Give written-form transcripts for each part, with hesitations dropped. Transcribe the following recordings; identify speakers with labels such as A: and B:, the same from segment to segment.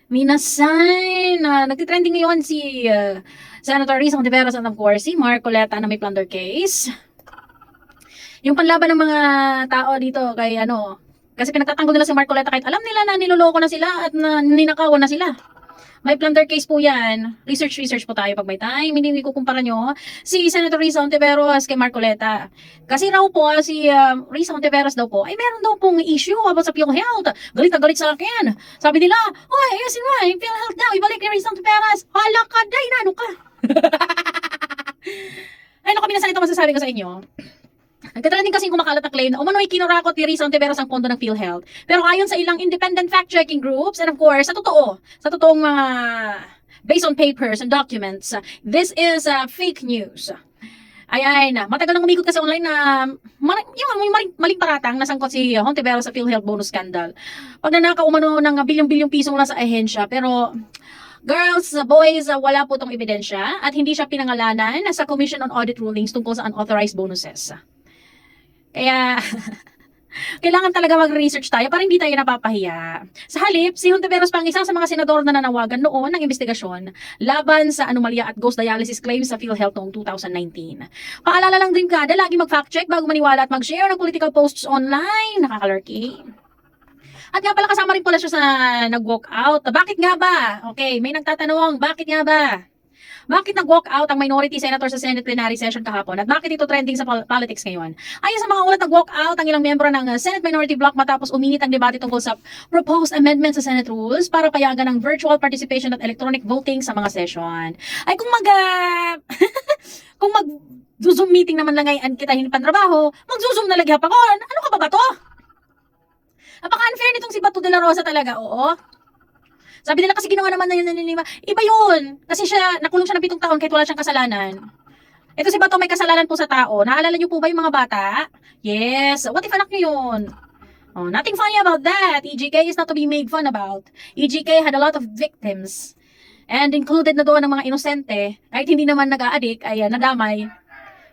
A: Minasan, nagtitrending ngayon si Senator Risa Hontiveros at of course si Mark Coleta na may plunder case. Yung panlaban ng mga tao dito kay kasi pinagtatanggol nila si Mark Coleta kahit alam nila na niloloko na sila at na ninakawan na sila. May plunder case po yan. Research po tayo pag may time. Hindi kukumpara nyo si Senator Risa Hontiveros kay Mark Coleta. Kasi raw po, si Risa Hontiveros daw po, ay meron daw pong issue about sa PhilHealth. Galit na galit sa akin. Sabi nila, oy, ayusin mo, yung PhilHealth daw, ibalik ni Risa Hontiveros. Hala ka, day, nano ka? Ano kami na ito masasabi ko sa inyo? Nagtatrending kasing kumakalat na claim na umano'y kinurakot ni Risa Hontiveros ang pondo ng PhilHealth. Pero ayon sa ilang independent fact-checking groups, and of course, sa totoong mga based on papers and documents, this is fake news. Ayan, matagal nang umikot kasi online na maling paratang na sangkot si Hontiveros sa PhilHealth bonus scandal. Pag nanakaw umano ng bilyong-bilyong piso mula sa ahensya, pero girls, boys, wala po itong ebidensya at hindi siya pinangalanan sa Commission on Audit Rulings tungkol sa unauthorized bonuses. Kaya, kailangan talaga mag-research tayo para hindi tayo napapahiya. Sa halip, si Hontiveros pang isa sa mga senador na nanawagan noon ng investigasyon laban sa anomalya at ghost dialysis claims sa PhilHealth noong 2019. Paalala lang din kada, lagi mag-fact check bago maniwala at mag-share ng political posts online. Nakakalurky. At nga pala kasama rin pala siya sa nag-walk out. Bakit nga ba? Okay, may nagtatanong, bakit nga ba? Bakit nag-walk out ang minority senator sa Senate plenary session kahapon? At bakit ito trending sa politics ngayon? Ayon sa mga ulat, nag-walk out ang ilang miyembro ng Senate Minority Bloc matapos uminit ang debate tungkol sa proposed amendment sa Senate rules para payagan ang virtual participation at electronic voting sa mga session. Ay kung kung mag-zoom meeting naman lang ngayon kita hindi pantrabaho, mag-zoom na lagi hapakon. Ano ka ba to? Napaka-unfair nitong si Bato de la Rosa talaga, oo. Sabi nila kasi ginawa naman na yun ng iba yun. Kasi nakulong siya ng 7 taon kahit wala siyang kasalanan. Ito si Bato may kasalanan po sa tao. Naalala niyo po ba yung mga bata? Yes. What if anak niyo yun? Oh, nothing funny about that. EJK is not to be made fun about. EJK had a lot of victims. And included na doon ng mga inosente. Kahit hindi naman nag-a-addict, ay nadamay.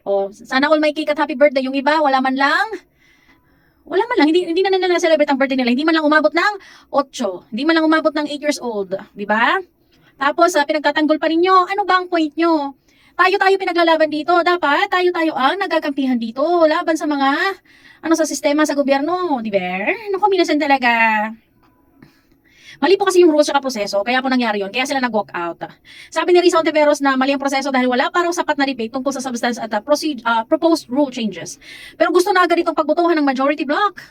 A: Oh, sana all may cake at happy birthday. Yung iba, wala man lang, hindi na nila celebrate ang birthday nila. Hindi man lang umabot ng 8. Hindi man lang umabot ng 8 years old. Di ba? Tapos, pinagtatanggol pa rin nyo. Ano ba ang point nyo? Tayo pinaglalaban dito. Dapat, tayo ang nagakampihan dito. Laban sa mga, sa sistema, sa gobyerno. Di ba? Naku, minasan talaga. Mali po kasi yung rules at proseso, kaya po nangyari yun, kaya sila nag-walk out. Sabi ni Risa Hontiveros na mali ang proseso dahil wala pa raw sapat na debate tungkol sa substance at proposed rule changes. Pero gusto na agad itong pagbotohan ng majority bloc.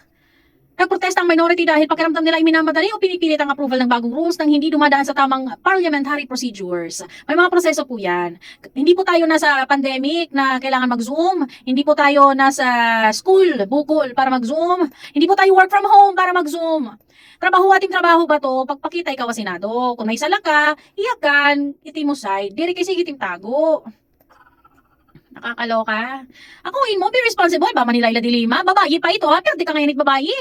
A: Nagprotesta ang minority dahil pakiramdam nila ay minamadali o pinipilit ang approval ng bagong rules nang hindi dumadaan sa tamang parliamentary procedures. May mga proseso po yan. Hindi po tayo nasa pandemic na kailangan mag-zoom. Hindi po tayo nasa school, bukol para mag-zoom. Hindi po tayo work from home para mag-zoom. Trabaho ba to? Pagpakita ikaw sa Senado. Kung may sala ka, iyakan, itimusay, diri kasi itim tago. Nakakaloka. Ako, mo, be responsible. Ba, Manila Ila Dilima? Babayi pa ito, ha? Pero di ka ngayon babayi.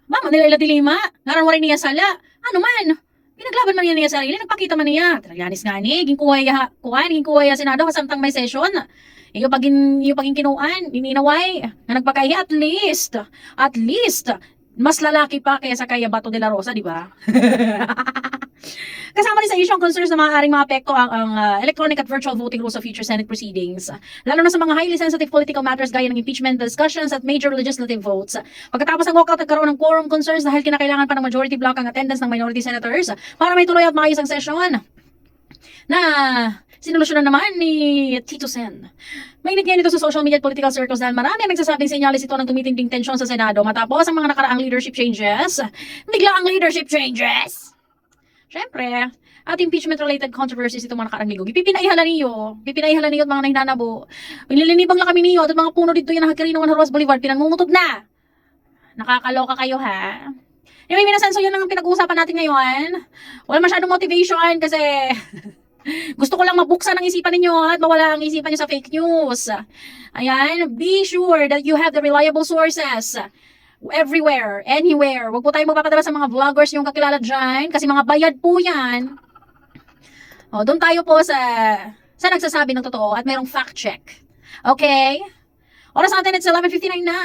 A: Ba, Manila Ila Dilima? Ngaran warin niya sala. Ano man? Pinaglaban man niya sarili, nagpakita man niya. Tralyanis nga ni, ging kuwaya Senado, kasamtang may session. Iyo pagin kinuan, ininaway, na nagpakaya at least, mas lalaki pa kaysa kay Bato de la Rosa, di ba? Kasama rin sa issue ang concerns na maaaring maapekto ang electronic at virtual voting rules sa future Senate proceedings. Lalo na sa mga highly sensitive political matters gaya ng impeachment discussions at major legislative votes. Pagkatapos ng walkout, nagkaroon ng quorum concerns dahil kinakailangan pa ng majority block ang attendance ng minority senators para may tuloy at maayos ang session. Na sinolusyonan naman ni Tito Sen. Mainit ngayon ito sa social media at political circles dahil marami ang nagsasabing senyalis ito ng tumitinding tensyon sa Senado matapos ang mga nakaraang leadership changes. Bigla ang leadership changes! Siyempre, at impeachment-related controversies itong mga nakaraang linggo. Pipinaihala niyo at mga nahinanabo. Pinilinibang lang kami niyo at mga puno dito yung nakakirino ng Rojas Boulevard, pinangungutob na. Nakakaloka kayo, ha? Yung may minasenso yun ang pinag-uusapan natin ngayon. Wala masyadong motivation kasi gusto ko lang mabuksan ang isipan ninyo at mawala ang isipan niyo sa fake news. Ayan, be sure that you have the reliable sources. Everywhere, anywhere. Huwag po tayo magpapadala sa mga vloggers yung kakilala dyan kasi mga bayad po yan. O, doon tayo po sa nagsasabi ng totoo at merong fact check. Okay? Oras natin, it's 11:59 na.